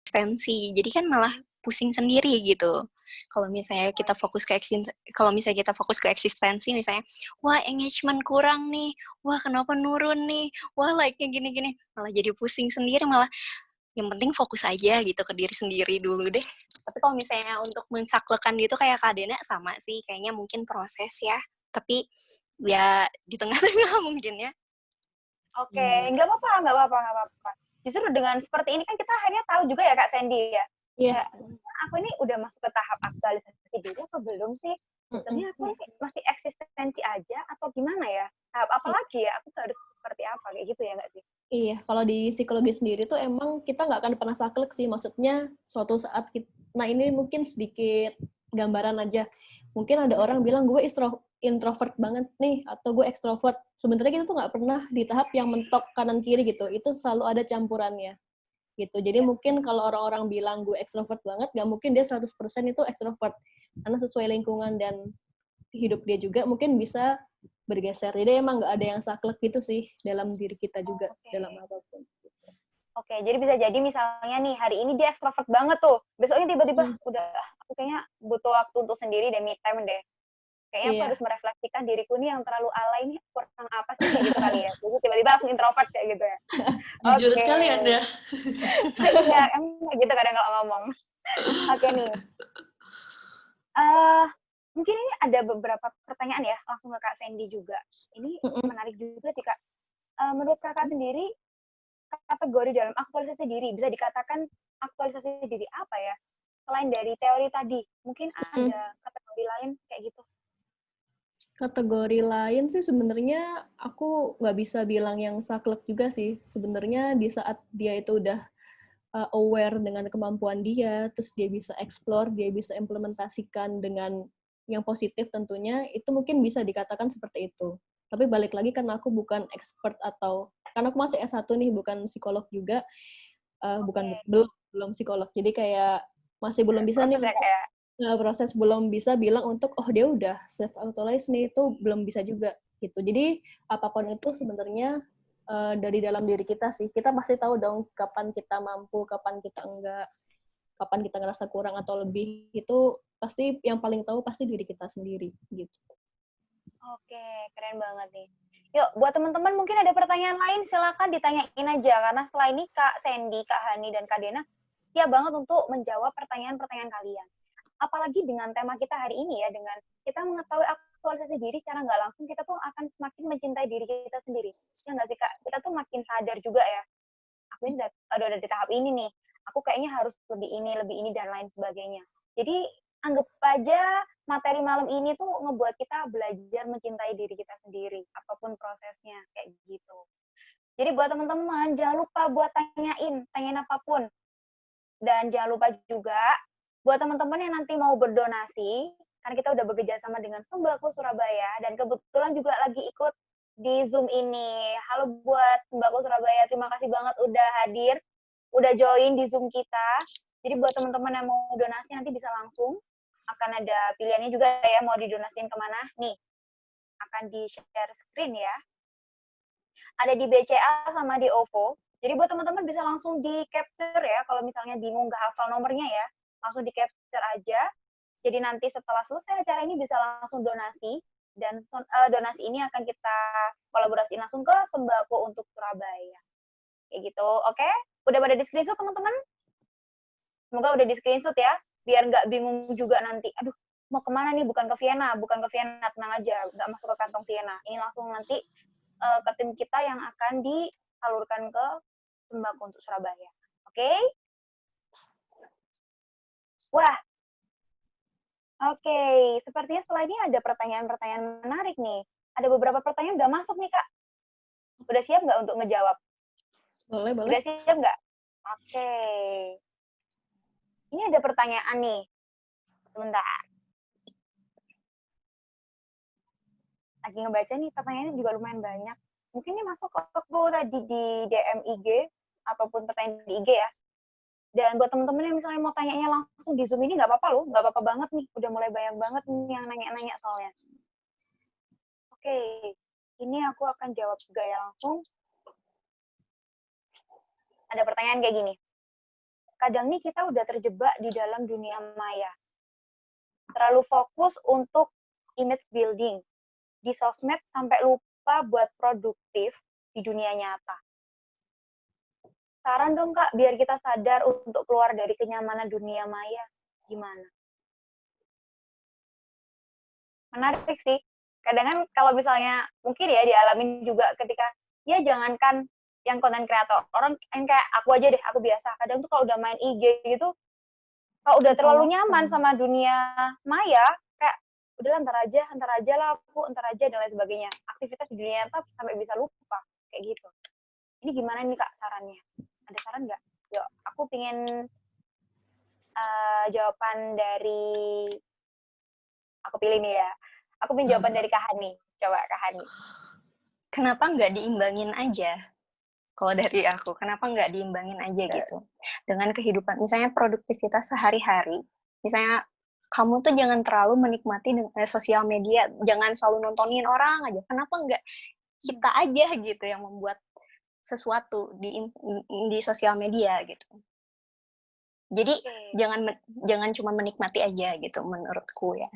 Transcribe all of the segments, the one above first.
eksistensi. Jadi kan malah pusing sendiri gitu. Kalau misalnya kita fokus ke eksistensi misalnya, wah engagement kurang nih, wah kenapa nurun nih, wah like-nya gini-gini, malah jadi pusing sendiri, malah yang penting fokus aja gitu ke diri sendiri dulu deh. Tapi kalau misalnya untuk mensaklekan gitu kayak Kak Dena sama sih, kayaknya mungkin proses ya. Tapi ya di tengah-tengah mungkin ya. Oke, nggak apa-apa. Justru dengan seperti ini kan kita akhirnya tahu juga ya Kak Sandy ya. Iya. Kayak sebenarnya aku ini udah masuk ke tahap aktualisasi diri atau belum sih? Sebenarnya aku ini masih eksistensi aja atau gimana ya? Tahap apa lagi ya? Aku harus seperti apa kayak gitu ya nggak sih? Iya, kalau di psikologi sendiri tuh emang kita nggak akan pernah saklek sih. Maksudnya suatu saat kita, nah ini mungkin sedikit gambaran aja. Mungkin ada orang bilang gue introvert banget nih, atau gue ekstrovert. Sebenarnya kita tuh nggak pernah di tahap yang mentok kanan kiri gitu. Itu selalu ada campurannya gitu. Jadi mungkin kalau orang-orang bilang gue ekstrovert banget, nggak mungkin dia 100% itu ekstrovert. Karena sesuai lingkungan dan hidup dia juga mungkin bisa bergeser. Jadi emang nggak ada yang saklek gitu sih dalam diri kita juga, dalam apapun. Oke, jadi bisa jadi misalnya nih hari ini dia ekstrovert banget tuh, besoknya tiba-tiba udah aku kayaknya butuh waktu untuk sendiri deh, me time deh. Kayaknya aku harus merefleksikan diriku nih yang terlalu alay nih kurang apa sih kayak gitu kali ya. Jadi tiba-tiba langsung introvert kayak gitu ya. Jujur sekali Anda. Iya, emang gitu kadang kalau ngomong. Oke nih. Mungkin ini ada beberapa pertanyaan ya, langsung ke Kak Sandy juga. Ini menarik juga sih Kak. Menurut Kakak sendiri, kategori dalam aktualisasi diri, bisa dikatakan aktualisasi diri apa ya? Selain dari teori tadi, mungkin ada kategori lain kayak gitu. Kategori lain sih sebenarnya aku nggak bisa bilang yang saklek juga sih. Sebenarnya di saat dia itu udah aware dengan kemampuan dia, terus dia bisa explore, dia bisa implementasikan dengan yang positif tentunya, itu mungkin bisa dikatakan seperti itu. Tapi balik lagi karena aku bukan expert atau, karena aku masih S1 nih, bukan psikolog juga, belum psikolog, jadi kayak masih belum bisa nih untuk proses, belum bisa bilang untuk oh dia udah self actualize nih, itu belum bisa juga gitu. Jadi apapun itu sebenarnya dari dalam diri kita sih, kita pasti tahu dong kapan kita mampu, kapan kita enggak, kapan kita ngerasa kurang atau lebih, itu pasti yang paling tahu pasti diri kita sendiri gitu. Oke, keren banget nih. Yuk, buat teman-teman mungkin ada pertanyaan lain, silakan ditanyain aja. Karena setelah ini Kak Sandy, Kak Hani, dan Kak Dena siap banget untuk menjawab pertanyaan-pertanyaan kalian. Apalagi dengan tema kita hari ini ya, dengan kita mengetahui aktualisasi diri secara nggak langsung, kita tuh akan semakin mencintai diri kita sendiri. Ya nggak sih Kak? Kita tuh makin sadar juga ya, aku ini udah di tahap ini nih, aku kayaknya harus lebih ini, dan lain sebagainya. Jadi anggap aja materi malam ini tuh ngebuat kita belajar mencintai diri kita sendiri, apapun prosesnya, kayak gitu. Jadi buat teman-teman, jangan lupa buat tanyain apapun. Dan jangan lupa juga, buat teman-teman yang nanti mau berdonasi, karena kita udah bekerja sama dengan Sembako Surabaya, dan kebetulan juga lagi ikut di Zoom ini. Halo buat Sembako Surabaya, terima kasih banget udah hadir, udah join di Zoom kita. Jadi buat teman-teman yang mau donasi nanti bisa langsung, akan ada pilihannya juga ya, mau didonasiin kemana. Nih, akan di-share screen ya. Ada di BCA sama di OVO. Jadi buat teman-teman bisa langsung di-capture ya, kalau misalnya bingung nggak hafal nomornya ya, langsung di-capture aja. Jadi nanti setelah selesai acara ini bisa langsung donasi, dan donasi ini akan kita kolaborasiin langsung ke Sembako untuk Surabaya. Kayak gitu, oke? Udah pada di-screenshot teman-teman? Semoga udah di-screenshot ya, biar nggak bingung juga nanti. Aduh, mau kemana nih? Bukan ke Vienna, tenang aja, nggak masuk ke kantong Vienna. Ini langsung nanti ke tim kita yang akan disalurkan ke Sembako untuk Surabaya. Oke? Wah, oke. Sepertinya setelah ini ada pertanyaan-pertanyaan menarik nih. Ada beberapa pertanyaan udah masuk nih, Kak. Udah siap nggak untuk ngejawab? Boleh. Udah siap nggak? Oke. Ini ada pertanyaan nih. Sebentar. Lagi ngebaca nih, pertanyaannya juga lumayan banyak. Mungkin ini masuk waktu tadi di DM IG, ataupun pertanyaan di IG ya. Dan buat teman-teman yang misalnya mau tanyanya langsung di Zoom ini, nggak apa-apa loh, nggak apa-apa banget nih. Udah mulai banyak banget nih yang nanya-nanya soalnya. Oke, ini aku akan jawab juga ya langsung. Ada pertanyaan kayak gini. kadang nih kita udah terjebak di dalam dunia maya. Terlalu fokus untuk image building di sosmed sampai lupa buat produktif di dunia nyata. Saran dong Kak, biar kita sadar untuk keluar dari kenyamanan dunia maya. Gimana? Menarik sih. Kadang kan kalau misalnya, mungkin ya dialamin juga ketika, ya jangankan yang konten kreator, orang yang kayak aku aja deh, aku biasa. Kadang tuh kalau udah main IG gitu, kalau udah terlalu nyaman sama dunia maya, kayak udah ntar aja lah aku, ntar aja dan lain sebagainya. Aktivitas di dunia nyata sampai bisa lupa, kayak gitu. Ini gimana nih Kak sarannya? Ada saran nggak? Yuk, aku pingin jawaban dari, aku pilih nih ya. Aku pingin jawaban dari Kak Hani. Coba Kak Hani. Kenapa nggak diimbangin aja? Kalau dari aku, kenapa nggak diimbangin aja gitu? Dengan kehidupan, misalnya produktivitas sehari-hari, misalnya kamu tuh jangan terlalu menikmati sosial media, jangan selalu nontonin orang aja. Kenapa nggak kita aja gitu yang membuat sesuatu di sosial media gitu? Jadi jangan cuma menikmati aja gitu menurutku ya.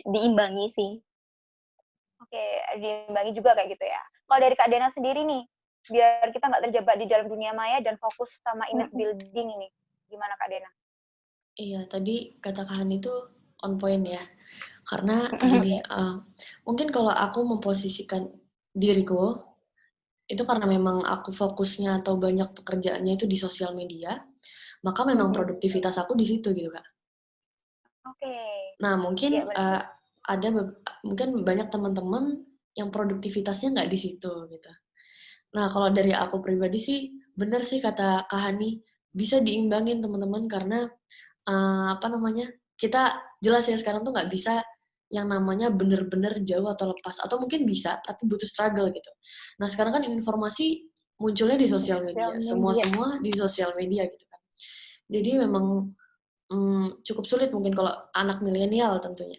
Diimbangi sih. Oke, diimbangi juga kayak gitu ya. Kalau dari Kak Dena sendiri nih, biar kita nggak terjebak di dalam dunia maya dan fokus sama image building ini. Gimana Kak Dena? Iya, tadi kata Kak Hani itu on point ya. Karena gini, mungkin kalau aku memposisikan diriku, itu karena memang aku fokusnya atau banyak pekerjaannya itu di sosial media, maka memang produktivitas aku di situ gitu Kak. Oke. Nah, mungkin Iya, benar. mungkin banyak teman-teman yang produktivitasnya nggak di situ gitu. Nah, kalau dari aku pribadi sih, benar sih kata Kak Hani, bisa diimbangin teman-teman karena kita jelas ya sekarang tuh nggak bisa yang namanya bener-bener jauh atau lepas, atau mungkin bisa tapi butuh struggle gitu. Nah, sekarang kan informasi munculnya di sosial media, semua di sosial media gitu kan. Jadi memang cukup sulit mungkin kalau anak milenial tentunya,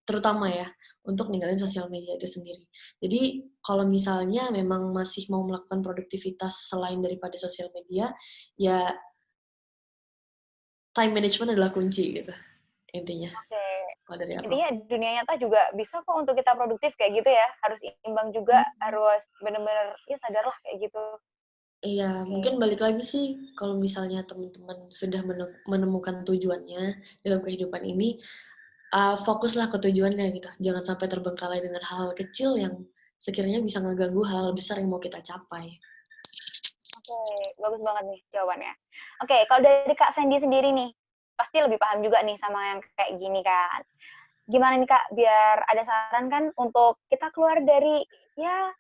terutama ya, untuk ninggalin sosial media itu sendiri. Jadi kalau misalnya memang masih mau melakukan produktivitas selain daripada sosial media, ya time management adalah kunci gitu intinya. Oke. Kalau dari aku. Intinya dunia nyata juga bisa kok untuk kita produktif kayak gitu ya. Harus imbang juga, harus bener-bener ya sadarlah kayak gitu. Iya, mungkin balik lagi sih kalau misalnya teman-teman sudah menemukan tujuannya dalam kehidupan ini, fokuslah ke tujuannya gitu. Jangan sampai terbengkalai dengan hal-hal kecil yang sekiranya bisa ngeganggu hal-hal besar yang mau kita capai. Oke, bagus banget nih jawabannya. Oke, kalau dari Kak Sandy sendiri nih, pasti lebih paham juga nih sama yang kayak gini kan. Gimana nih Kak, biar ada saran kan untuk kita keluar dari, ya,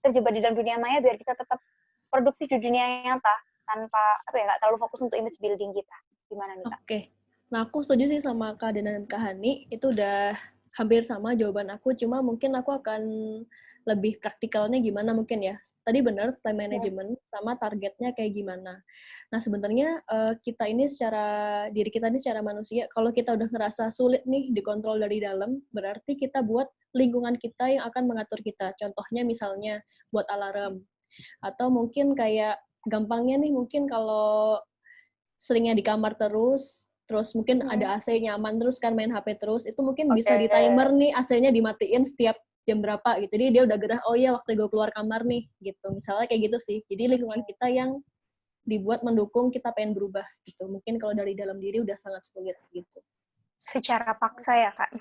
terjebak di dalam dunia maya, biar kita tetap produktif di dunia nyata, tanpa, nggak terlalu fokus untuk image building kita. Gimana nih Kak? Oke. Nah, aku setuju sih sama Kak Dena dan Kak Hani. Itu udah hampir sama jawaban aku, cuma mungkin aku akan lebih praktikalnya gimana mungkin ya. Tadi benar, time management sama targetnya kayak gimana. Nah, sebenarnya diri kita ini secara manusia, kalau kita udah ngerasa sulit nih dikontrol dari dalam, berarti kita buat lingkungan kita yang akan mengatur kita. Contohnya misalnya buat alarm. Atau mungkin kayak gampangnya nih, mungkin kalau seringnya di kamar terus mungkin ada AC nyaman terus kan main HP terus, itu mungkin bisa di timer nih AC-nya dimatiin setiap jam berapa gitu. Jadi dia udah gerah, oh iya waktu gue keluar kamar nih gitu. Misalnya kayak gitu sih. Jadi lingkungan kita yang dibuat mendukung kita pengen berubah gitu. Mungkin kalau dari dalam diri udah sangat sulit gitu. Secara paksa ya Kak?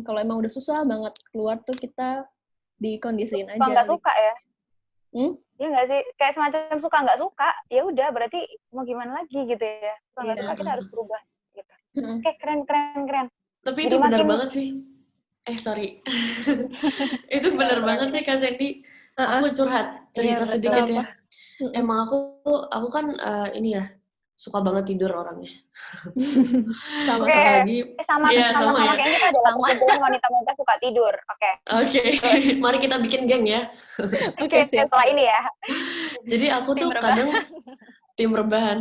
Kalau emang udah susah banget keluar tuh kita dikondisiin aja. Nggak suka ya? Iya nggak sih? Kayak semacam suka nggak suka, ya udah berarti mau gimana lagi gitu ya. Suka nggak suka kita harus berubah gitu. Oke, keren. Tapi Jadi itu benar banget sih. Sorry. Itu benar banget sih Kak Sandy. Aku curhat cerita sedikit ya. Emang aku kan ini ya, suka banget tidur orangnya. Sama Apalagi sama ya. kayaknya kita adalah perkumpulan wanita-wanita suka tidur. Oke. Mari kita bikin geng ya. Oke, setelah ini ya. Jadi aku tuh kadang tim rebahan,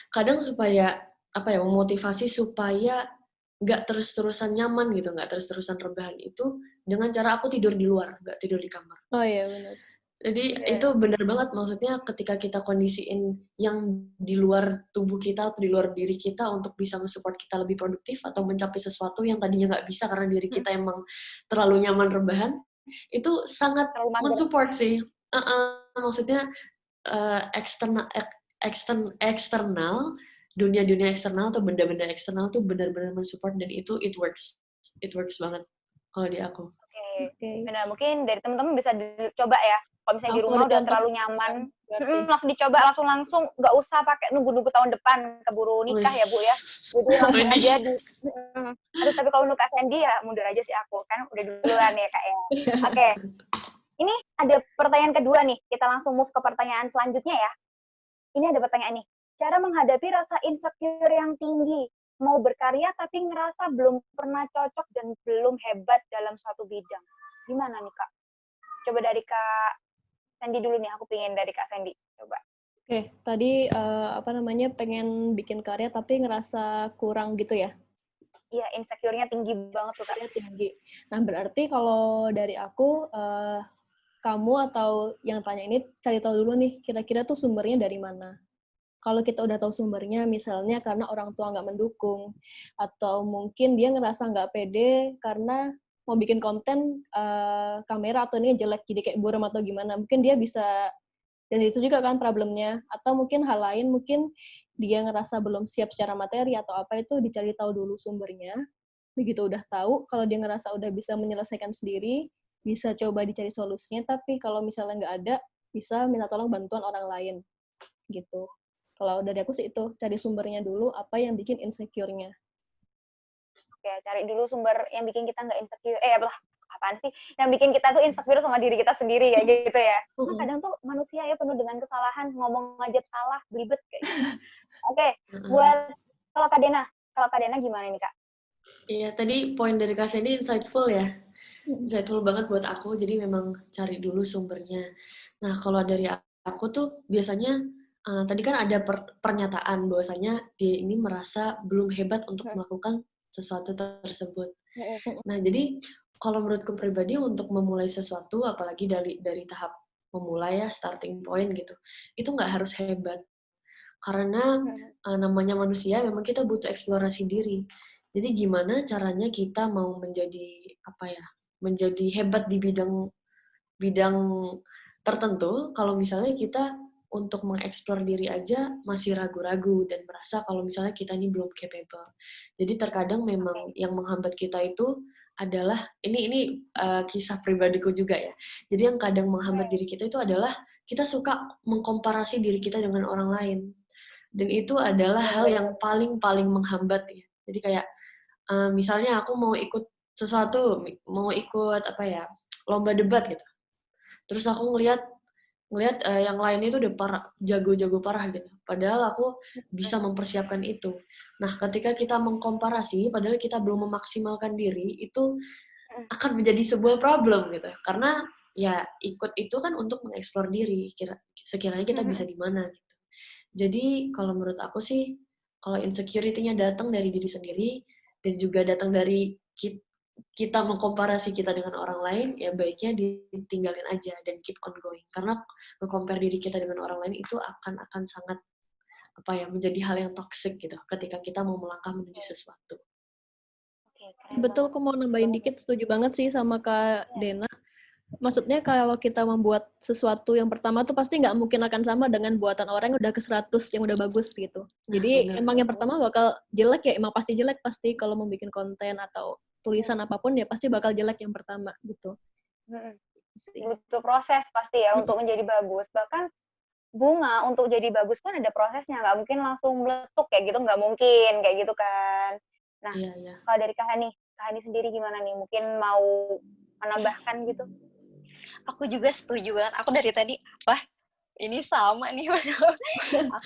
kadang supaya memotivasi supaya nggak terus-terusan nyaman gitu, nggak terus-terusan rebahan itu dengan cara aku tidur di luar, nggak tidur di kamar. Oh iya benar. Jadi itu benar banget, maksudnya ketika kita kondisiin yang di luar tubuh kita atau di luar diri kita untuk bisa mensupport kita lebih produktif atau mencapai sesuatu yang tadinya nggak bisa karena diri kita emang terlalu nyaman rebahan, itu sangat Terlalu mager. mensupport sih. Maksudnya eksternal, dunia-dunia eksternal atau benda-benda eksternal tuh benar-benar mensupport dan itu it works banget kalau di aku. Oke. Nah, mungkin dari teman-teman bisa dicoba ya. Kalau misalnya di Langsung rumah ada udah contoh terlalu nyaman, berarti. langsung dicoba, langsung nggak usah pakai nunggu-nunggu tahun depan keburu nikah ya Bu ya. Jadi langsung aja di. Aduh, tapi kalau untuk Kak Sandy ya mundur aja sih aku, kan udah duluan ya Kak ya. Oke. Ini ada pertanyaan kedua nih. Kita langsung move ke pertanyaan selanjutnya ya. Ini ada pertanyaan nih. Cara menghadapi rasa insecure yang tinggi. Mau berkarya tapi ngerasa belum pernah cocok dan belum hebat dalam suatu bidang. Gimana nih Kak? Coba dari Kak Sandy dulu nih. Aku pengen dari Kak Sandy. Coba. Oke, tadi pengen bikin karya tapi ngerasa kurang gitu ya? Iya, insecure-nya tinggi banget tuh Kak. Tinggi. Nah, berarti kalau dari aku, kamu atau yang tanya ini cari tahu dulu nih, kira-kira tuh sumbernya dari mana. Kalau kita udah tahu sumbernya, misalnya karena orang tua nggak mendukung, atau mungkin dia ngerasa nggak pede karena mau bikin konten kamera atau ini jelek, jadi kayak buram atau gimana. Mungkin dia bisa, dari itu juga kan problemnya. Atau mungkin hal lain, mungkin dia ngerasa belum siap secara materi atau apa, itu dicari tahu dulu sumbernya. Begitu udah tahu, kalau dia ngerasa udah bisa menyelesaikan sendiri, bisa coba dicari solusinya, tapi kalau misalnya nggak ada, bisa minta tolong bantuan orang lain. Gitu. Kalau dari aku sih itu, cari sumbernya dulu, apa yang bikin insecure-nya. Oke, cari dulu sumber yang bikin kita nggak insecure. Apaan sih? Yang bikin kita tuh insecure sama diri kita sendiri ya gitu ya. Nah, kadang tuh manusia ya penuh dengan kesalahan, ngomong aja salah, belibet kayak gitu. Oke, buat kalau Kak Dena gimana nih Kak? Iya, tadi poin dari Kak Sandy insightful ya. Insightful banget buat aku, jadi memang cari dulu sumbernya. Nah, kalau dari aku tuh biasanya, tadi kan ada pernyataan bahwasanya dia ini merasa belum hebat untuk melakukan sesuatu tersebut. Nah, jadi kalau menurutku pribadi untuk memulai sesuatu, apalagi dari tahap memulai ya, starting point gitu, itu nggak harus hebat. Karena namanya manusia memang kita butuh eksplorasi diri. Jadi gimana caranya kita mau menjadi hebat di bidang tertentu kalau misalnya kita untuk mengeksplor diri aja masih ragu-ragu dan merasa kalau misalnya kita ini belum capable. Jadi terkadang memang yang menghambat kita itu adalah ini kisah pribadiku juga ya. Jadi yang kadang menghambat diri kita itu adalah kita suka mengkomparasi diri kita dengan orang lain. Dan itu adalah hal yang paling menghambat ya. Jadi kayak misalnya aku mau ikut sesuatu, mau ikut lomba debat gitu. Terus aku ngelihat yang lain itu udah jago-jago parah gitu. Padahal aku bisa mempersiapkan itu. Nah, ketika kita mengkomparasi, padahal kita belum memaksimalkan diri, itu akan menjadi sebuah problem gitu. Karena ya ikut itu kan untuk mengeksplor diri. Sekiranya kita bisa di mana gitu. Jadi kalau menurut aku sih, kalau insecurity-nya datang dari diri sendiri dan juga datang dari kita mengkomparasi kita dengan orang lain, ya baiknya ditinggalin aja dan keep on going. Karena nge-compare diri kita dengan orang lain itu akan sangat menjadi hal yang toxic gitu ketika kita mau melangkah menuju sesuatu. Betul, aku mau nambahin dikit, setuju banget sih sama Kak Dena. Maksudnya kalau kita membuat sesuatu yang pertama tuh pasti nggak mungkin akan sama dengan buatan orang yang udah ke 100 yang udah bagus gitu. Jadi emang yang pertama bakal jelek ya, emang pasti jelek pasti kalau mau bikin konten atau tulisan apapun ya pasti bakal jelek yang pertama gitu. Butuh proses pasti ya untuk menjadi bagus. Bahkan bunga untuk jadi bagus kan ada prosesnya, nggak mungkin langsung meletuk kayak gitu, nggak mungkin kayak gitu kan. Nah, kalau dari Kak Hani sendiri gimana nih? Mungkin mau menambahkan gitu? Aku juga setuju banget. Aku dari tadi, ini sama nih. Aku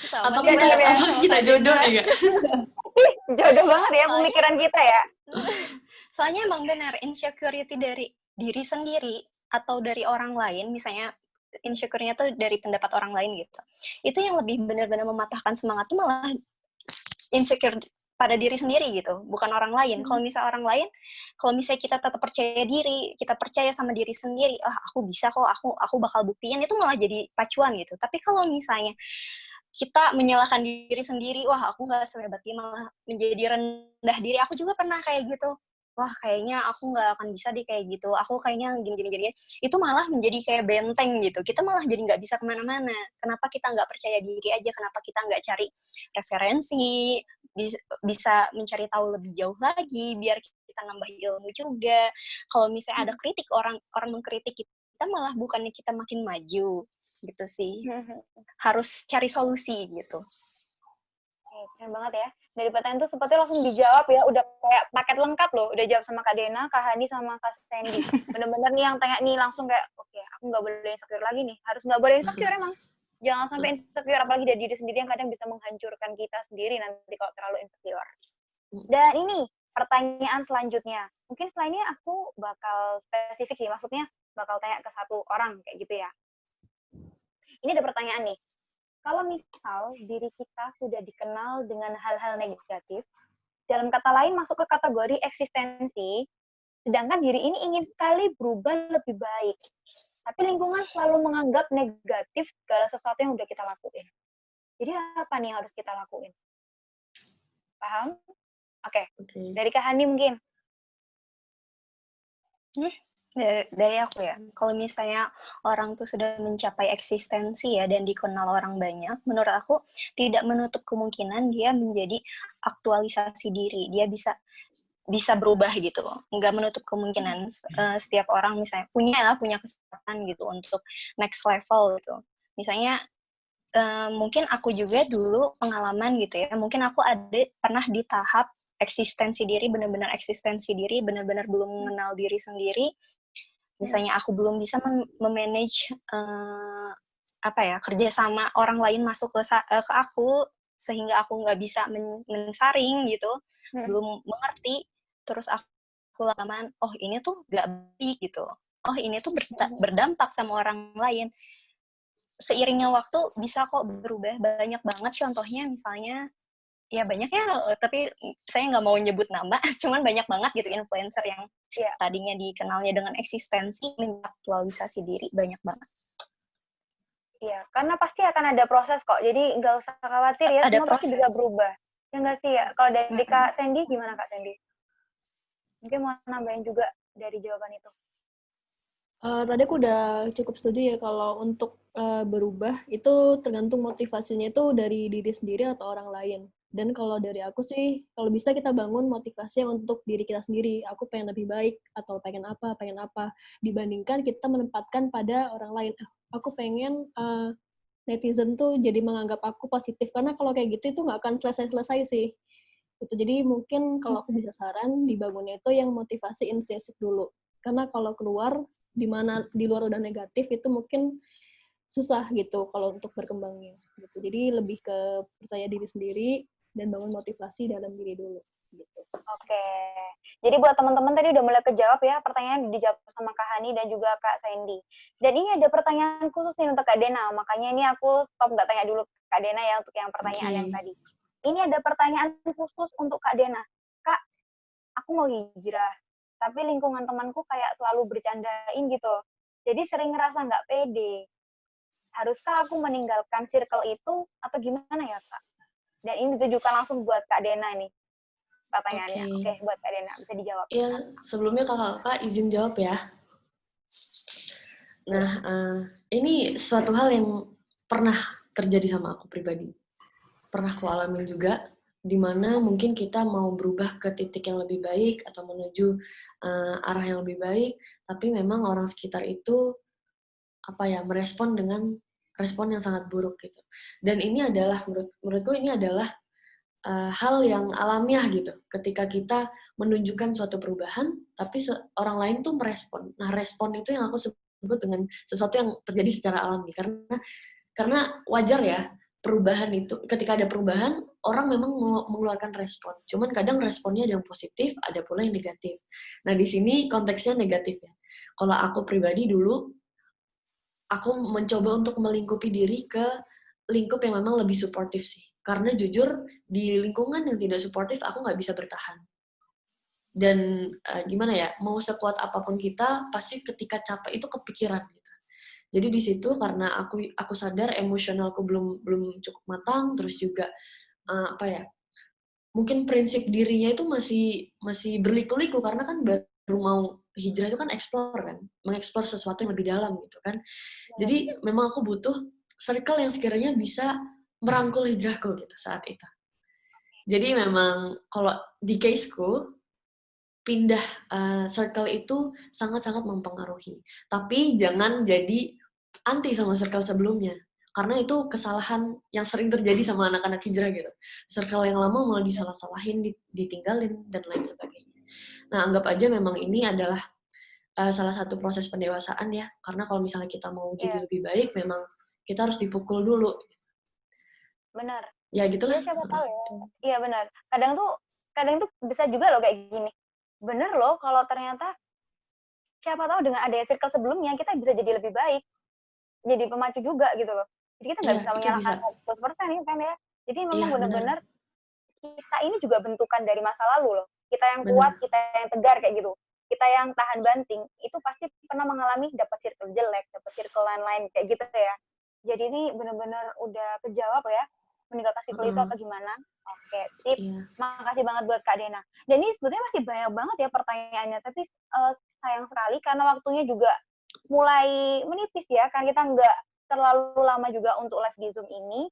sama kita jodoh ya? Jodoh banget ya pemikiran kita ya. Soalnya emang benar, insecurity dari diri sendiri atau dari orang lain, misalnya insecure-nya tuh dari pendapat orang lain gitu. Itu yang lebih benar-benar mematahkan semangat tuh malah insecure pada diri sendiri gitu, bukan orang lain. Kalau misalnya orang lain, kalau misalnya kita tetap percaya diri, kita percaya sama diri sendiri, aku bisa kok, aku bakal buktiin, itu malah jadi pacuan gitu. Tapi kalau misalnya kita menyalahkan diri sendiri, wah aku nggak sehebat dia, malah menjadi rendah diri. Aku juga pernah kayak gitu. Wah kayaknya aku nggak akan bisa deh kayak gitu. Aku kayaknya gini-gini. Itu malah menjadi kayak benteng gitu. Kita malah jadi nggak bisa kemana-mana. Kenapa kita nggak percaya diri aja? Kenapa kita nggak cari referensi? Bisa mencari tahu lebih jauh lagi, biar kita nambah ilmu juga. Kalau misalnya ada kritik, orang mengkritik kita malah bukannya kita makin maju gitu sih. Harus cari solusi gitu. Oke, keren banget ya. Dari pertanyaan itu sepertinya langsung dijawab ya, udah kayak paket lengkap loh, udah jawab sama Kak Dena, Kak Hani, sama Kak Sandy. Bener-bener nih yang tanya nih langsung kayak, oke, aku nggak boleh insecure lagi nih, harus nggak boleh insecure emang. Jangan sampai insecure, apalagi dari diri sendiri yang kadang bisa menghancurkan kita sendiri nanti kalau terlalu insecure. Dan ini pertanyaan selanjutnya, mungkin selanjutnya aku bakal spesifik sih, maksudnya bakal tanya ke satu orang kayak gitu ya. Ini ada pertanyaan nih, kalau misal diri kita sudah dikenal dengan hal-hal negatif, dalam kata lain masuk ke kategori eksistensi, sedangkan diri ini ingin sekali berubah lebih baik, tapi lingkungan selalu menganggap negatif segala sesuatu yang udah kita lakuin. Jadi apa nih yang harus kita lakuin? Paham? Oke. Dari Kak Hani mungkin. Dari aku ya, kalau misalnya orang tuh sudah mencapai eksistensi ya dan dikenal orang banyak, menurut aku tidak menutup kemungkinan dia menjadi aktualisasi diri, dia bisa berubah gitu, nggak menutup kemungkinan. Setiap orang misalnya punya kesempatan gitu untuk next level gitu. Misalnya mungkin aku juga dulu pengalaman gitu ya, mungkin aku pernah di tahap eksistensi diri, benar-benar eksistensi diri, benar-benar belum mengenal diri sendiri. Misalnya aku belum bisa memanage kerja sama orang lain masuk ke aku, sehingga aku nggak bisa mensaring gitu, belum mengerti, terus aku lama-lamaan, oh ini tuh nggak baik gitu, oh ini tuh berdampak sama orang lain. Seiringnya waktu bisa kok berubah, banyak banget contohnya, misalnya ya banyak ya, tapi saya nggak mau nyebut nama, cuman banyak banget gitu influencer yang tadinya dikenalnya dengan eksistensi, mengaktualisasi diri, banyak banget. Iya, karena pasti akan ada proses kok, jadi nggak usah khawatir ya, ada semua proses. pasti bisa berubah. Ya nggak sih ya? Kalau dari Kak Sandy, gimana Kak Sandy? Mungkin mau nambahin juga dari jawaban itu. Tadi aku udah cukup setuju ya kalau untuk berubah itu tergantung motivasinya itu dari diri sendiri atau orang lain. Dan kalau dari aku sih, kalau bisa kita bangun motivasinya untuk diri kita sendiri. Aku pengen lebih baik atau pengen apa. Dibandingkan kita menempatkan pada orang lain. Aku pengen netizen tuh jadi menganggap aku positif. Karena kalau kayak gitu itu nggak akan selesai-selesai sih. Gitu. Jadi mungkin kalau aku bisa saran, dibangunnya itu yang motivasi intrinsik dulu. Karena kalau keluar, di mana di luar udah negatif, itu mungkin susah gitu kalau untuk berkembangnya. Gitu. Jadi lebih ke percaya diri sendiri, dan bangun motivasi dalam diri dulu. Gitu. Oke. Jadi buat teman-teman tadi udah mulai kejawab ya, pertanyaan dijawab sama Kak Hani dan juga Kak Sandy. Dan ini ada pertanyaan khusus nih untuk Kak Dena, makanya ini aku stop nggak tanya dulu Kak Dena ya untuk yang pertanyaan yang tadi. Ini ada pertanyaan khusus untuk Kak Dena. Kak, aku mau hijrah, tapi lingkungan temanku kayak selalu bercandain gitu. Jadi sering ngerasa nggak pede. Haruskah aku meninggalkan circle itu atau gimana ya Kak? Dan ini ditujukan langsung buat Kak Dena nih pertanyaannya. Oke, buat Kak Dena, bisa dijawab. Ya, sebelumnya kakak izin jawab ya. Nah, ini suatu hal yang pernah terjadi sama aku pribadi. Pernah aku alamin juga, di mana mungkin kita mau berubah ke titik yang lebih baik atau menuju arah yang lebih baik, tapi memang orang sekitar itu merespon dengan respon yang sangat buruk gitu. Dan ini adalah menurutku ini adalah hal yang alamiah gitu. Ketika kita menunjukkan suatu perubahan, tapi orang lain tuh merespon. Nah, respon itu yang aku sebut dengan sesuatu yang terjadi secara alami. Karena wajar ya, perubahan itu, ketika ada perubahan, orang memang mengeluarkan respon. Cuman kadang responnya ada yang positif, ada pula yang negatif. Nah, di sini konteksnya negatif ya. Kalau aku pribadi dulu, aku mencoba untuk melingkupi diri ke lingkup yang memang lebih suportif sih. Karena jujur, di lingkungan yang tidak suportif, aku nggak bisa bertahan. Dan gimana ya, mau sekuat apapun kita, pasti ketika capek itu kepikiran gitu. Jadi di situ karena aku sadar emosionalku belum cukup matang, terus juga apa ya, mungkin prinsip dirinya itu masih berliku-liku karena kan baru mau hijrah itu kan explore kan, mengeksplor sesuatu yang lebih dalam gitu kan. Jadi memang aku butuh circle yang sekiranya bisa merangkul hijrahku gitu saat itu. Jadi memang kalau di caseku pindah circle itu sangat-sangat mempengaruhi. Tapi jangan jadi anti sama circle sebelumnya. Karena itu kesalahan yang sering terjadi sama anak-anak hijrah gitu. Circle yang lama malah disalah-salahin, ditinggalin, dan lain sebagainya. Nah, anggap aja memang ini adalah salah satu proses pendewasaan ya. Karena kalau misalnya kita mau jadi lebih baik, memang kita harus dipukul dulu. Benar. Ya gitulah. Ya siapa tahu ya. Iya benar. Kadang tuh bisa juga loh kayak gini. Bener loh kalau ternyata siapa tahu dengan adanya circle sebelumnya kita bisa jadi lebih baik. Jadi pemacu juga gitu loh. Jadi kita nggak bisa menyalahkan 100% ya kan ya. Jadi memang benar-benar kita ini juga bentukan dari masa lalu loh. Kita yang kuat, kita yang tegar kayak gitu. Kita yang tahan banting, itu pasti pernah mengalami dapat circle jelek, dapat circle lain-lain kayak gitu ya. Jadi ini benar-benar udah kejawab ya, meninggalkan circle itu apa gimana. Oke, sip. Makasih banget buat Kak Dena. Dan ini sebetulnya masih banyak banget ya pertanyaannya, tapi sayang sekali karena waktunya juga mulai menipis ya, kan kita nggak terlalu lama juga untuk live di Zoom ini.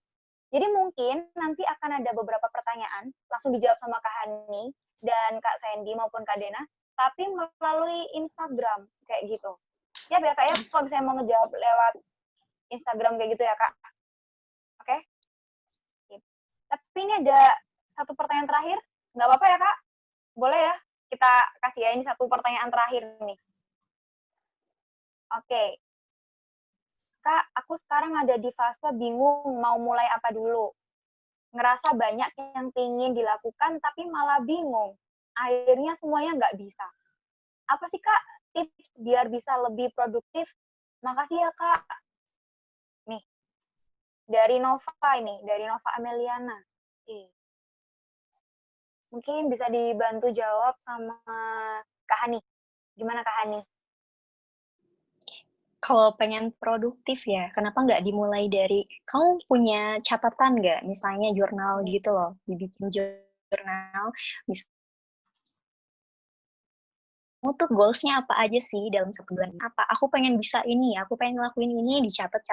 Jadi mungkin nanti akan ada beberapa pertanyaan, langsung dijawab sama Kak Hani dan Kak Sandy maupun Kak Dena, tapi melalui Instagram, kayak gitu. Siap ya Kak ya, kalau misalnya mau ngejawab lewat Instagram kayak gitu ya Kak. Oke? Tapi ini ada satu pertanyaan terakhir, nggak apa-apa ya Kak? Boleh ya? Kita kasih ya, ini satu pertanyaan terakhir nih. Oke. Kak, aku sekarang ada di fase bingung mau mulai apa dulu. Ngerasa banyak yang ingin dilakukan tapi malah bingung. Akhirnya semuanya nggak bisa. Apa sih Kak tips biar bisa lebih produktif? Makasih ya Kak. Nih, dari Nova ini, dari Nova Ameliana. Mungkin bisa dibantu jawab sama Kak Hani. Gimana Kak Hani? Kalau pengen produktif ya, kenapa nggak dimulai dari, kamu punya catatan nggak? Misalnya jurnal gitu loh, dibikin jurnal, kamu tuh goals-nya apa aja sih dalam 1 bulan? Apa? Aku pengen bisa ini, aku pengen ngelakuin ini, dicatat,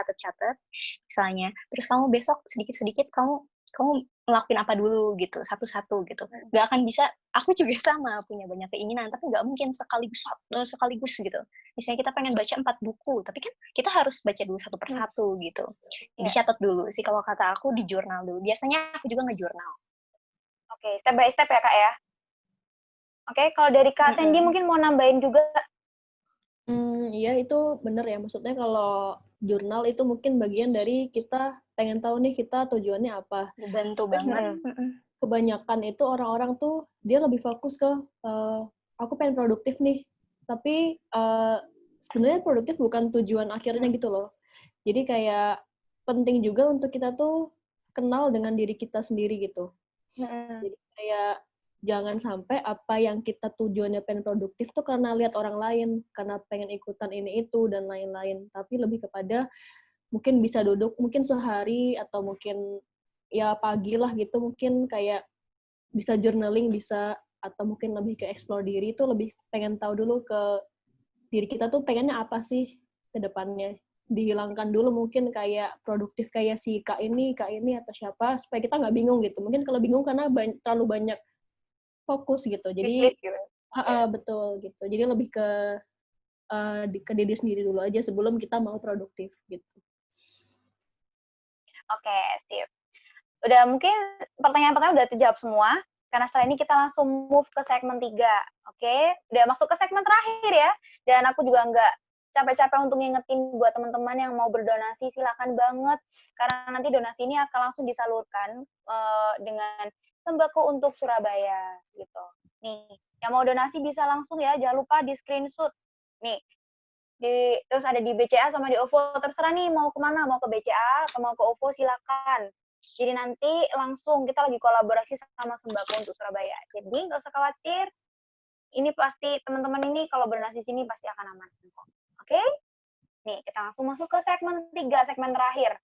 misalnya. Terus kamu besok sedikit-sedikit kamu ngelakuin apa dulu gitu, satu-satu gitu. Nggak akan bisa, aku juga sama, punya banyak keinginan, tapi nggak mungkin sekaligus gitu. Misalnya kita pengen baca 4 buku, tapi kan kita harus baca dulu satu persatu gitu. Dicatat dulu sih kalau kata aku, di jurnal dulu. Biasanya aku juga nge-jurnal. Oke, step by step ya Kak ya. Oke, kalau dari Kak Sandy mungkin mau nambahin juga. Iya itu bener ya, maksudnya kalau jurnal itu mungkin bagian dari kita pengen tahu nih kita tujuannya apa. Bantu banget. Kebanyakan itu orang-orang tuh dia lebih fokus ke aku pengen produktif nih, tapi sebenarnya produktif bukan tujuan akhirnya gitu loh. Jadi kayak penting juga untuk kita tuh kenal dengan diri kita sendiri gitu. Jadi kayak jangan sampai apa yang kita tujuannya pengen produktif tuh karena lihat orang lain, karena pengen ikutan ini itu dan lain-lain. Tapi lebih kepada mungkin bisa duduk mungkin sehari atau mungkin ya pagi lah gitu, mungkin kayak bisa journaling, bisa atau mungkin lebih ke explore diri, itu lebih pengen tahu dulu ke diri kita tuh pengennya apa sih ke depannya. Dihilangkan dulu mungkin kayak produktif kayak si kak ini atau siapa, supaya kita nggak bingung gitu. Mungkin kalau bingung karena terlalu banyak fokus gitu. Jadi betul gitu. Jadi lebih ke diri sendiri dulu aja sebelum kita mau produktif gitu. Oke, sip. Udah mungkin pertanyaan-pertanyaan udah terjawab semua. Karena setelah ini kita langsung move ke segmen 3. Oke, udah masuk ke segmen terakhir ya. Dan aku juga nggak capek-capek untuk ngingetin buat teman-teman yang mau berdonasi, silakan banget. Karena nanti donasi ini akan langsung disalurkan dengan sembako untuk Surabaya gitu. Nih, yang mau donasi bisa langsung ya, jangan lupa di screenshot. Nih, terus ada di BCA sama di OVO, terserah nih mau kemana, mau ke BCA atau mau ke OVO silakan. Jadi nanti langsung kita lagi kolaborasi sama Sembako untuk Surabaya. Jadi nggak usah khawatir. Ini pasti teman-teman ini kalau berdonasi sini pasti akan aman. Oke? Nih, kita langsung masuk ke segmen 3, segmen terakhir.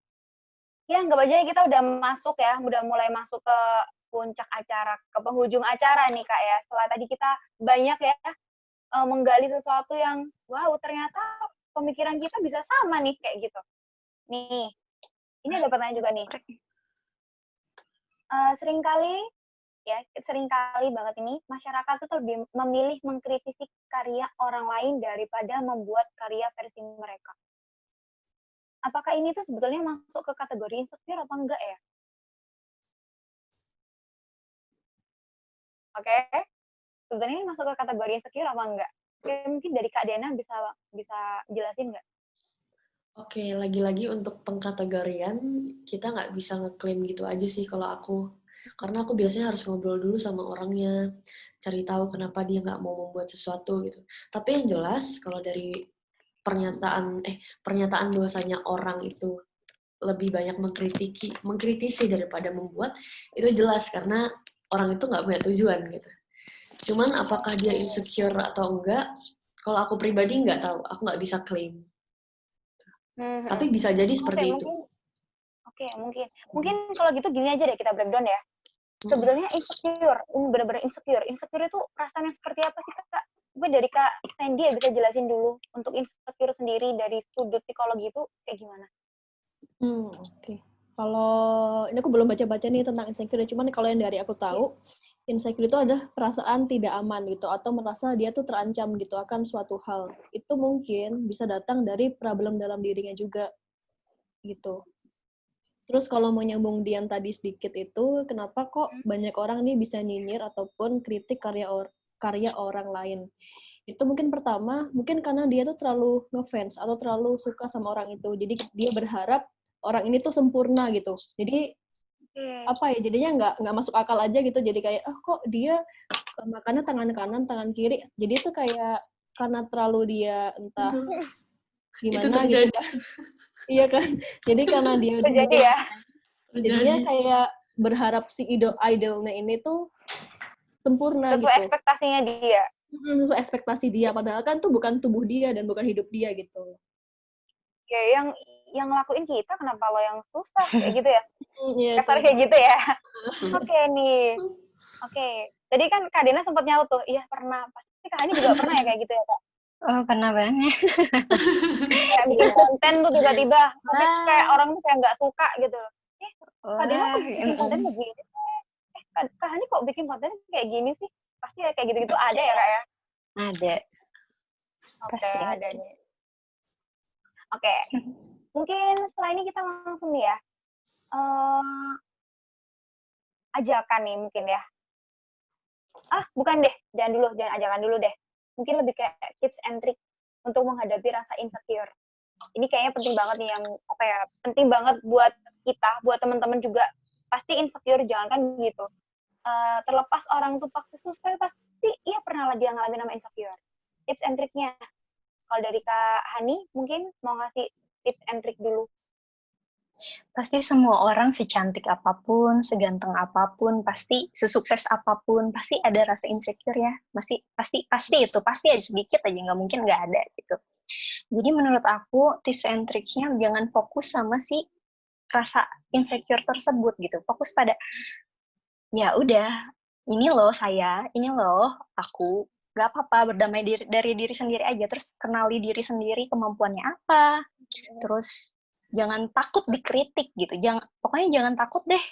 Ya, anggap aja kita udah masuk ya, udah mulai masuk ke puncak acara, ke penghujung acara nih Kak ya. Setelah tadi kita banyak ya menggali sesuatu yang, wow ternyata pemikiran kita bisa sama nih, kayak gitu. Nih, ini ada pertanyaan juga nih. Seringkali banget ini, masyarakat itu lebih memilih mengkritisi karya orang lain daripada membuat karya versi mereka. Apakah ini tuh sebetulnya masuk ke kategori insecure apa enggak ya? Oke, sebetulnya ini masuk ke kategori insecure apa enggak? Oke, mungkin dari Kak Dena bisa jelasin nggak? Oke, lagi-lagi untuk pengkategorian, kita nggak bisa ngeklaim gitu aja sih kalau aku. Karena aku biasanya harus ngobrol dulu sama orangnya, cari tahu kenapa dia nggak mau membuat sesuatu gitu. Tapi yang jelas, kalau dari pernyataan bahwasanya orang itu lebih banyak mengkritisi daripada membuat, itu jelas karena orang itu nggak punya tujuan gitu. Cuman apakah dia insecure atau enggak, kalau aku pribadi nggak tahu, aku nggak bisa klaim. Tapi bisa jadi seperti itu. Mungkin kalau gitu gini aja deh kita breakdown ya. Sebenarnya insecure, ini benar-benar insecure. Insecure itu perasaannya seperti apa sih Kak? Mungkin dari Kak Sandy ya bisa jelasin dulu untuk insecure sendiri dari sudut psikologi itu kayak gimana? Oke. Kalau ini aku belum baca-baca nih tentang insecure, cuman kalau yang dari aku tahu, insecure itu adalah perasaan tidak aman gitu, atau merasa dia tuh terancam gitu akan suatu hal. Itu mungkin bisa datang dari problem dalam dirinya juga gitu. Terus kalau mau nyambung di yang tadi sedikit itu, kenapa kok banyak orang nih bisa nyinyir ataupun kritik karya orang lain? Itu mungkin pertama, mungkin karena dia tuh terlalu ngefans atau terlalu suka sama orang itu. Jadi dia berharap orang ini tuh sempurna gitu. Jadi apa ya? Jadinya nggak masuk akal aja gitu. Jadi kayak kok dia makannya tangan kanan, tangan kiri. Jadi itu kayak karena terlalu dia entah gimana gitu kan. Iya kan? Jadi karena dia terjadi ya. Jadinya kayak berharap si idolnya ini tuh sempurna sesuai gitu. Ekspektasinya dia. Sesuai ekspektasi dia, padahal kan tuh bukan tubuh dia dan bukan hidup dia gitu. Ya yang ngelakuin kita, kenapa lo yang susah kayak gitu ya? Kasar kayak gitu ya. Oke nih. Oke. Tadi kan Kak Dena sempat nyaut tuh, iya pernah. Pasti Kak Hani juga pernah ya kayak gitu ya Kak? Oh, pernah banget. Kayak bikin konten tuh tiba-tiba, tapi kayak orang tuh kayak nggak suka gitu. Kak Dena kok bikin konten begini? Kak Hani kok bikin konten kayak gini sih? Pasti ya kayak gitu-gitu ada ya Kak ya? Ada. Oke, ada nih. Oke. Mungkin setelah ini kita langsung nih ya. Ajakan nih mungkin ya. Bukan deh. Jangan ajakan dulu deh. Mungkin lebih kayak tips and trick untuk menghadapi rasa insecure. Ini kayaknya penting banget nih penting banget buat kita, buat teman-teman juga. Pasti insecure, jangan kan gitu. Terlepas orang tuh pasti susah, pasti iya pernah lah dia ngalamin nama insecure. Tips and trick-nya. Kalau dari Kak Hani, mungkin mau ngasih tips and trick dulu. Pasti semua orang secantik apapun, seganteng apapun, pasti sesukses apapun, pasti ada rasa insecure ya. Pasti ada sedikit aja, nggak mungkin nggak ada gitu. Jadi menurut aku tips and trick-nya jangan fokus sama si rasa insecure tersebut gitu. Fokus pada ya udah, ini loh saya, ini loh aku. Gak apa-apa, berdamai dari diri sendiri aja. Terus kenali diri sendiri, kemampuannya apa. Terus jangan takut dikritik gitu. Pokoknya jangan takut deh.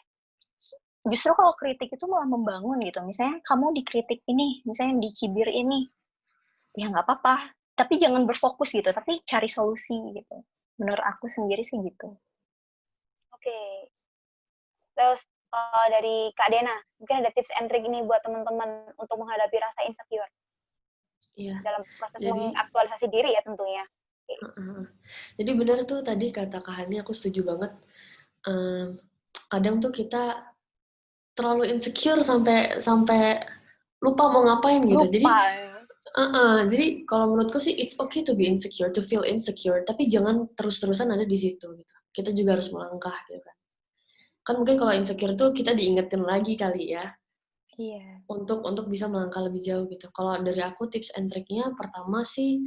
Justru kalau kritik itu malah membangun gitu. Misalnya kamu dikritik ini, misalnya dicibir ini. Ya nggak apa-apa. Tapi jangan berfokus gitu. Tapi cari solusi gitu. Menurut aku sendiri sih gitu. Oke. Terus dari Kak Dena, mungkin ada tips and trick ini buat teman-teman untuk menghadapi rasa insecure. Iya. Dalam proses mengaktualisasi diri ya tentunya. Jadi benar tuh tadi kata Kak Hani, aku setuju banget. Kadang tuh kita terlalu insecure sampai lupa mau ngapain gitu. Jadi kalau menurutku sih it's okay to be insecure, to feel insecure, tapi jangan terus-terusan ada di situ gitu. Kita juga harus melangkah gitu kan. Kan mungkin kalau insecure tuh kita diingetin lagi kali ya, Iya. untuk bisa melangkah lebih jauh gitu. Kalau dari aku tips and triknya pertama sih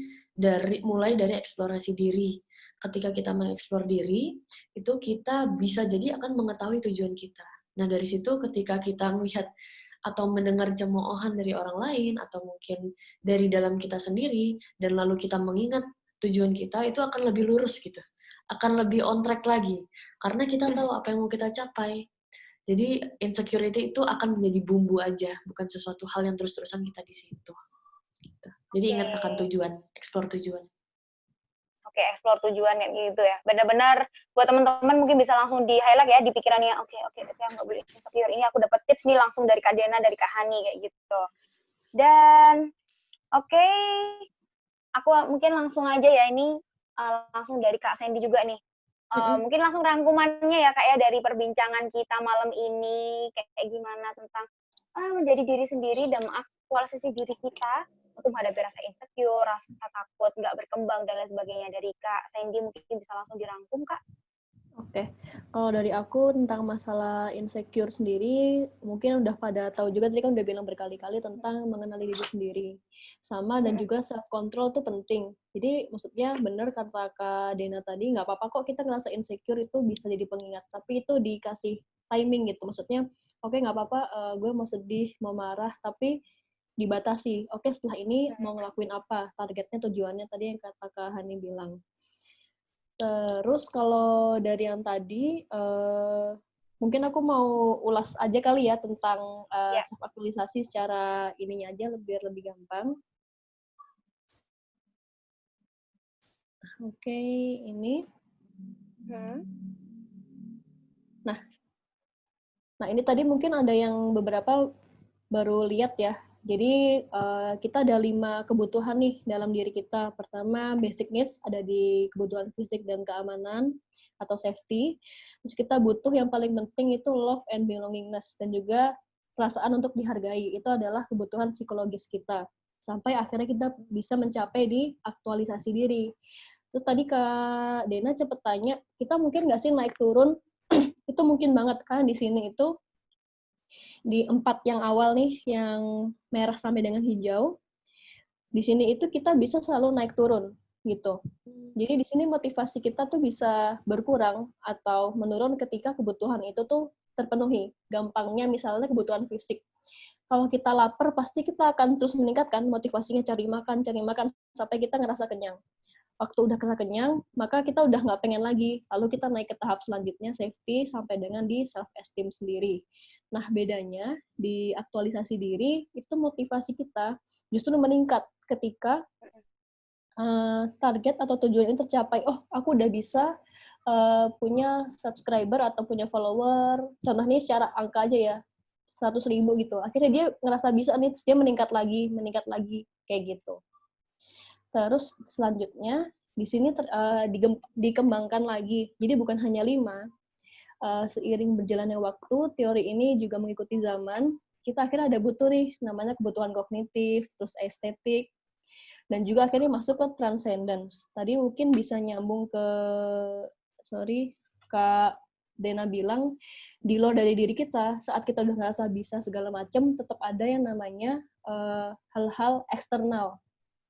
mulai dari eksplorasi diri. Ketika kita mengeksplor diri, itu kita bisa jadi akan mengetahui tujuan kita. Nah, dari situ ketika kita melihat atau mendengar cemoohan dari orang lain atau mungkin dari dalam kita sendiri dan lalu kita mengingat tujuan kita, itu akan lebih lurus gitu. Akan lebih on track lagi karena kita tahu apa yang mau kita capai. Jadi insecurity itu akan menjadi bumbu aja, bukan sesuatu hal yang terus-terusan kita di situ. Gitu. Jadi Oke. ingat akan tujuan, explore tujuan. Oke, explore tujuan yang gitu ya. Benar-benar buat teman-teman mungkin bisa langsung di-highlight ya di pikirannya. Oke, nggak boleh insecure. Ini aku dapat tips nih langsung dari Kak Dena, dari Kak Hani kayak gitu. Dan oke, aku mungkin langsung aja ya ini langsung dari Kak Sandy juga nih. Mungkin langsung rangkumannya ya Kak ya dari perbincangan kita malam ini kayak gimana tentang menjadi diri sendiri dan mengaktualisasi diri kita untuk menghadapi rasa insecure, rasa takut, nggak berkembang dan lain sebagainya. Dari Kak Sandy mungkin bisa langsung dirangkum Kak. Oke, kalau dari aku tentang masalah insecure sendiri, mungkin udah pada tahu juga, tadi kan udah bilang berkali-kali tentang mengenali diri sendiri. Sama, dan juga self-control itu penting. Jadi, maksudnya bener kata Kak Dena tadi, nggak apa-apa kok kita ngerasa insecure itu bisa jadi pengingat. Tapi itu dikasih timing gitu. Maksudnya, oke nggak apa-apa, gue mau sedih, mau marah, tapi dibatasi. Oke, setelah ini mau ngelakuin apa? Targetnya, tujuannya, tadi yang kata Kak Hani bilang. Terus kalau dari yang tadi, mungkin aku mau ulas aja kali ya tentang Ya. self-aktualisasi secara ininya aja biar lebih gampang. Oke, ini. Nah, ini tadi mungkin ada yang beberapa baru lihat ya. Jadi kita ada 5 kebutuhan nih dalam diri kita. Pertama, basic needs ada di kebutuhan fisik dan keamanan atau safety. Terus kita butuh yang paling penting itu love and belongingness dan juga perasaan untuk dihargai. Itu adalah kebutuhan psikologis kita. Sampai akhirnya kita bisa mencapai di aktualisasi diri. Terus tadi Kak Dena cepet tanya, kita mungkin nggak sih naik turun? Itu mungkin banget, karena di sini itu di 4 yang awal nih, yang merah sampai dengan hijau, di sini itu kita bisa selalu naik turun gitu. Jadi di sini motivasi kita tuh bisa berkurang atau menurun ketika kebutuhan itu tuh terpenuhi. Gampangnya misalnya kebutuhan fisik. Kalau kita lapar, pasti kita akan terus meningkatkan motivasinya cari makan, sampai kita ngerasa kenyang. Waktu udah kenyang, maka kita udah nggak pengen lagi. Lalu kita naik ke tahap selanjutnya, safety, sampai dengan di self-esteem sendiri. Nah, bedanya di aktualisasi diri, itu motivasi kita justru meningkat ketika target atau tujuan ini tercapai. Oh, aku udah bisa punya subscriber atau punya follower. Contoh nih secara angka aja ya, 100.000 gitu. Akhirnya dia ngerasa bisa nih, terus dia meningkat lagi, kayak gitu. Terus selanjutnya di sini dikembangkan lagi. Jadi bukan hanya 5. Seiring berjalannya waktu, teori ini juga mengikuti zaman. Kita akhirnya ada butuh nih, namanya kebutuhan kognitif, terus estetik, dan juga akhirnya masuk ke transcendence. Tadi mungkin bisa nyambung ke, Kak Dena bilang, di luar dari diri kita, saat kita udah ngerasa bisa segala macam, tetap ada yang namanya hal-hal eksternal.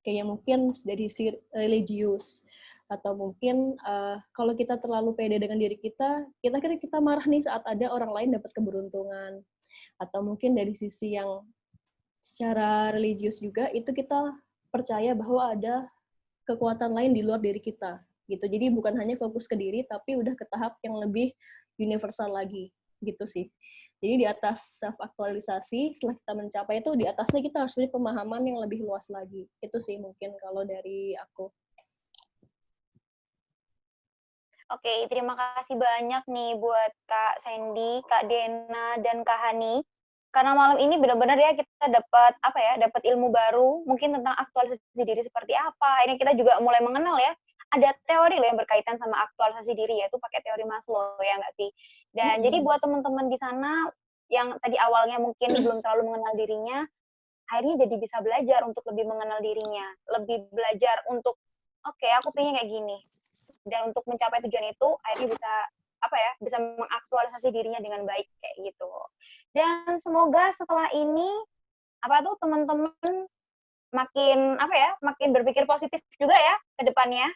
Kayak mungkin dari si religius, atau mungkin kalau kita terlalu pede dengan diri kita kira kita marah nih saat ada orang lain dapat keberuntungan. Atau mungkin dari sisi yang secara religius juga, itu kita percaya bahwa ada kekuatan lain di luar diri kita. Gitu. Jadi bukan hanya fokus ke diri, tapi udah ke tahap yang lebih universal lagi. Gitu sih. Jadi di atas self-aktualisasi, setelah kita mencapai itu, di atasnya kita harus punya pemahaman yang lebih luas lagi. Itu sih mungkin kalau dari aku. Oke, terima kasih banyak nih buat Kak Sandy, Kak Dena, dan Kak Hani. Karena malam ini benar-benar ya kita dapat ilmu baru, mungkin tentang aktualisasi diri seperti apa. Ini kita juga mulai mengenal ya, ada teori loh yang berkaitan sama aktualisasi diri, yaitu pakai teori Maslow, ya nggak sih? Dan jadi buat teman-teman di sana yang tadi awalnya mungkin belum terlalu mengenal dirinya, akhirnya jadi bisa belajar untuk lebih mengenal dirinya, lebih belajar untuk, oke, aku pengen kayak gini. Dan untuk mencapai tujuan itu, akhirnya bisa bisa mengaktualisasi dirinya dengan baik kayak gitu. Dan semoga setelah ini teman-teman makin berpikir positif juga ya ke depannya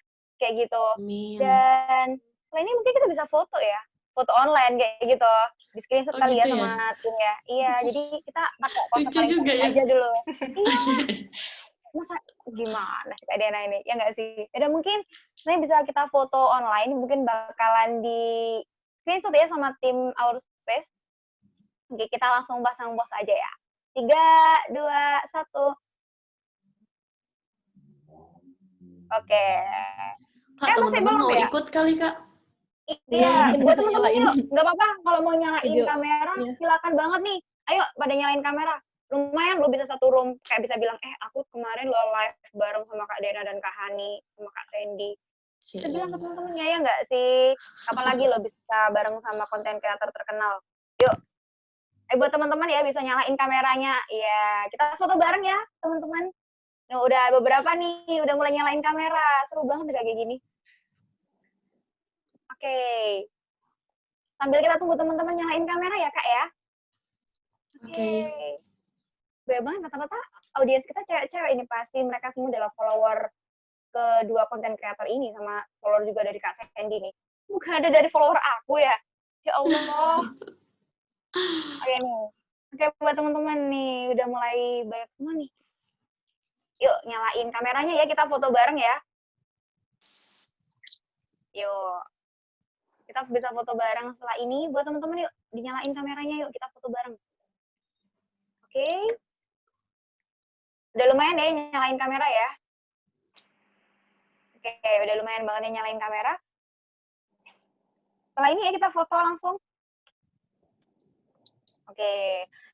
kayak gitu. Amin. Dan setelah ini mungkin kita bisa foto ya, foto online kayak gitu. Di screenshot kali ya gitu sama tim ya. Iya, jadi kita pakai konsep Lucu paling juga positif ya. aja dulu. Iya. Masa gimana sih Kak Dena ini? Ya nggak sih? Ya mungkin sebenarnya bisa kita foto online, mungkin bakalan di screenshot ya sama tim Our Space. Oke, kita langsung pasang bos aja ya. 3, 2, 1. Oke. Kak, teman-teman belum mau ya? ikut kali, Kak? Iya, mungkin buat bisa teman-teman nyalain yuk. Nggak apa-apa kalau mau nyalain video. kamera, Iya. silakan banget nih. Ayo pada nyalain kamera. Lumayan lo bisa satu room, kayak bisa bilang, aku kemarin lo live bareng sama Kak Dena dan Kak Hani, sama Kak Sandy. Kita bilang ke teman-temannya ya nggak sih? Kapan lagi lo bisa bareng sama konten kreator terkenal? Yuk. Buat teman-teman ya bisa nyalain kameranya. Iya, kita foto bareng ya teman-teman. Nah, udah beberapa nih, udah mulai nyalain kamera. Seru banget kayak gini. Oke. Sambil kita tunggu teman-teman nyalain kamera ya, Kak ya. Oke. Banyak banget rata-rata audiens kita cewek-cewek ini pasti mereka semua adalah follower kedua konten kreator ini sama follower juga dari Kak Sandy nih. Bukan ada dari follower aku ya. Ya Allah. Oke nih. Oke buat teman-teman nih udah mulai banyak semua nih. Yuk nyalain kameranya ya kita foto bareng ya. Yuk. Kita bisa foto bareng setelah ini. Buat teman-teman yuk dinyalain kameranya yuk kita foto bareng. Oke. Udah lumayan deh nyalain kamera ya. Oke, udah lumayan banget ya nyalain kamera. Setelah ini ya kita foto langsung. Oke,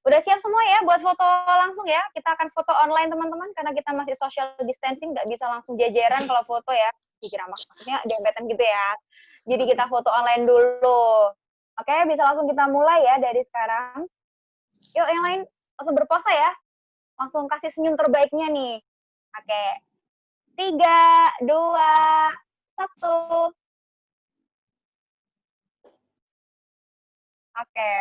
udah siap semua ya buat foto langsung ya. Kita akan foto online teman-teman karena kita masih social distancing, nggak bisa langsung jajaran kalau foto ya. Dikira maksudnya dempetan gitu ya. Jadi kita foto online dulu. Oke, bisa langsung kita mulai ya dari sekarang. Yuk yang lain langsung berpose ya. Langsung kasih senyum terbaiknya nih. Oke, 3, 2, 1. Oke,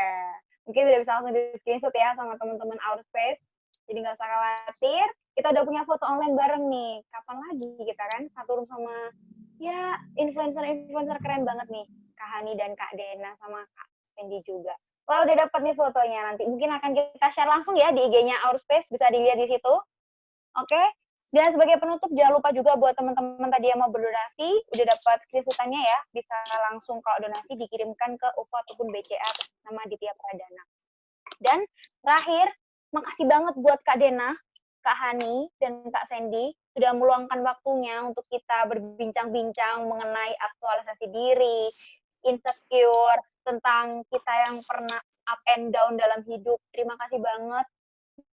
mungkin udah bisa langsung di screenshot ya sama teman-teman Our Space. Jadi nggak usah khawatir, kita udah punya foto online bareng nih. Kapan lagi kita kan satu room sama ya influencer keren banget nih, Kak Hani dan Kak Dena sama Kak Sandy juga. Wah udah dapat nih fotonya nanti. Mungkin akan kita share langsung ya di IG-nya Our Space, bisa dilihat di situ. Oke. Dan sebagai penutup, jangan lupa juga buat teman-teman tadi yang mau berdonasi, udah dapat screenshotannya ya, bisa langsung kalau donasi dikirimkan ke UFO ataupun BCA nama Ditya Pradana. Dan terakhir, makasih banget buat Kak Dena, Kak Hani, dan Kak Sandy, sudah meluangkan waktunya untuk kita berbincang-bincang mengenai aktualisasi diri, insecure, tentang kita yang pernah up and down dalam hidup. Terima kasih banget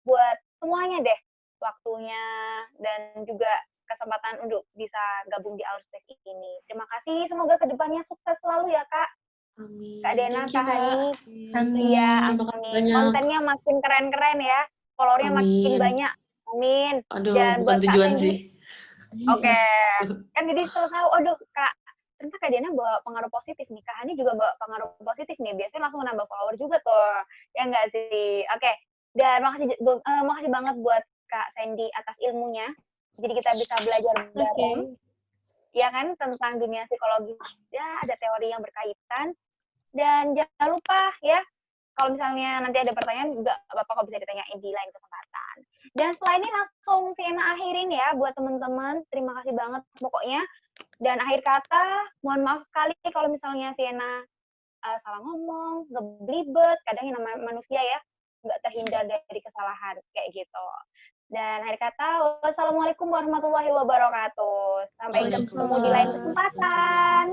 buat semuanya deh. Waktunya dan juga kesempatan untuk bisa gabung di Our Space ini. Terima kasih, semoga kedepannya sukses selalu ya Kak. Amin. Kak Dena, Thank you, Kak Hani. Amin. Iya, Terima kasih amin. banyak. Kontennya makin keren-keren ya. Followernya makin Amin. banyak. Amin. Aduh, Dan bukan buat Kak tujuan Sandy, sih. Oke. Kan jadi setelah tahu, aduh Kak, ternyata Kak Dena bawa pengaruh positif nih. Kak Hani juga bawa pengaruh positif nih. Biasanya langsung nambah follower juga tuh. Ya enggak sih? Oke. Dan makasih banget buat Kak Sandy atas ilmunya. Jadi kita bisa belajar bareng. Ya kan, tentang dunia psikologi. Ya, ada teori yang berkaitan. Dan jangan lupa ya, kalau misalnya nanti ada pertanyaan, juga apa-apa kalau bisa ditanyain di lain kesempatan. Dan setelah ini langsung Vienna akhirin ya buat teman-teman. Terima kasih banget pokoknya. Dan akhir kata, mohon maaf sekali kalau misalnya Vienna salah ngomong, ngeblibet, kadang yang namanya manusia ya, nggak terhindar dari kesalahan, kayak gitu. Dan akhir kata, wassalamualaikum warahmatullahi wabarakatuh. Sampai ketemu di lain kesempatan.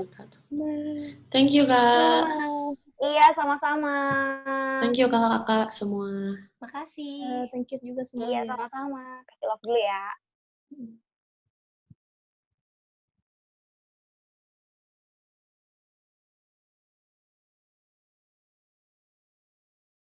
Thank you, Kak. Iya, sama-sama. Thank you, kakak-kakak semua. Makasih. Thank you juga semuanya. Iya, sama-sama. Kasih love dulu ya.